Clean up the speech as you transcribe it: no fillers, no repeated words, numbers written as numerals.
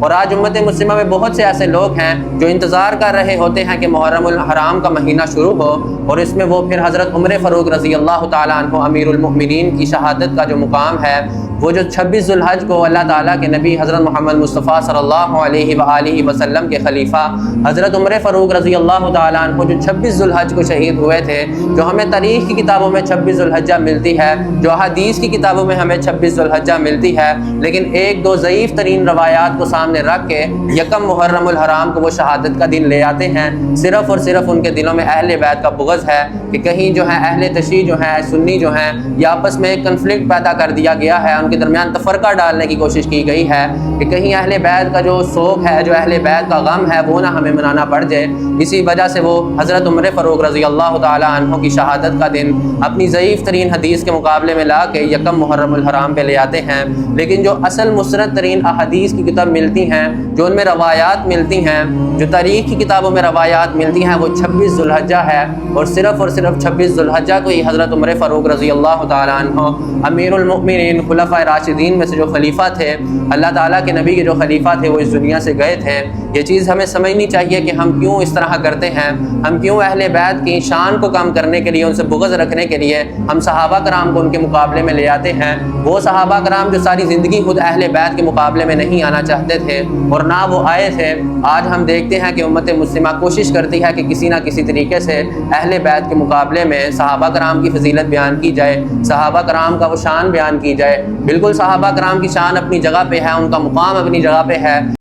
اور آج امت مسلمہ میں بہت سے ایسے لوگ ہیں جو انتظار کر رہے ہوتے ہیں کہ محرم الحرام کا مہینہ شروع ہو اور اس میں وہ پھر حضرت عمر فاروق رضی اللہ تعالیٰ عنہ امیر المؤمنین کی شہادت کا جو مقام ہے، وہ جو 26 ذو الحج کو اللہ تعالیٰ کے نبی حضرت محمد مصطفیٰ صلی اللہ علیہ وآلہ وسلم کے خلیفہ حضرت عمر فاروق رضی اللہ تعالیٰ عنہ جو 26 ذو الحج کو شہید ہوئے تھے، جو ہمیں تاریخ کی کتابوں میں 26 ذو الحجہ ملتی ہے، جو حدیث کی کتابوں میں ہمیں 26 ذو الحجہ ملتی ہے، لیکن ایک دو ضعیف ترین روایات کو سامنے رکھ کے یکم محرم الحرام کو وہ شہادت کا دن لے آتے ہیں، صرف اور صرف ان کے دلوں میں اہل بیت کا بغض ہے کہ کہیں جو ہے اہل تشیع جو ہیں، سنی جو ہیں، یہ آپس میں ایک کنفلکٹ پیدا کر دیا گیا ہے، ان کے درمیان تفرقہ ڈالنے کی کوشش کی گئی ہے کہ کہیں اہل بیت کا جو سوگ ہے، جو اہل بیت کا غم ہے، وہ نہ ہمیں منانا پڑ جائے۔ اسی وجہ سے وہ حضرت عمر فاروق رضی اللہ تعالیٰ عنہ کی شہادت کا دن اپنی ضعیف ترین حدیث کے مقابلے میں لا کے یکم محرم الحرام پہ لے آتے ہیں، لیکن جو اصل مستند ترین احادیث کی کتاب ملتی ہیں، جو ان میں روایات ملتی ہیں، جو تاریخ کی کتابوں میں روایات ملتی ہیں، وہ 26 ذو الحجہ ہے، اور صرف 26 ذو الحجہ کو ہی حضرت عمر فاروق رضی اللہ تعالیٰ عنہ امیر المؤمنین خلفائے راشدین میں سے جو خلیفہ تھے، اللہ تعالیٰ کے نبی کے جو خلیفہ تھے، وہ اس دنیا سے گئے تھے۔ یہ چیز ہمیں سمجھنی چاہیے کہ ہم کیوں اس طرح کرتے ہیں، ہم کیوں اہل بیت کی شان کو کم کرنے کے لیے، ان سے بغض رکھنے کے لیے ہم صحابہ کرام کو ان کے مقابلے میں لے آتے ہیں۔ وہ صحابہ کرام جو ساری زندگی خود اہل بیت کے مقابلے میں نہیں آنا چاہتے تھے اور نہ وہ آئے تھے، آج ہم دیکھتے ہیں کہ امت مسلمہ کوشش کرتی ہے کہ کسی نہ کسی طریقے سے اہل بیت کے مقابلے میں صحابہ کرام کی فضیلت بیان کی جائے، صحابہ کرام کا وہ شان بیان کی جائے۔ بالکل صحابہ کرام کی شان اپنی جگہ پہ ہے، ان کا مقام اپنی جگہ پہ ہے،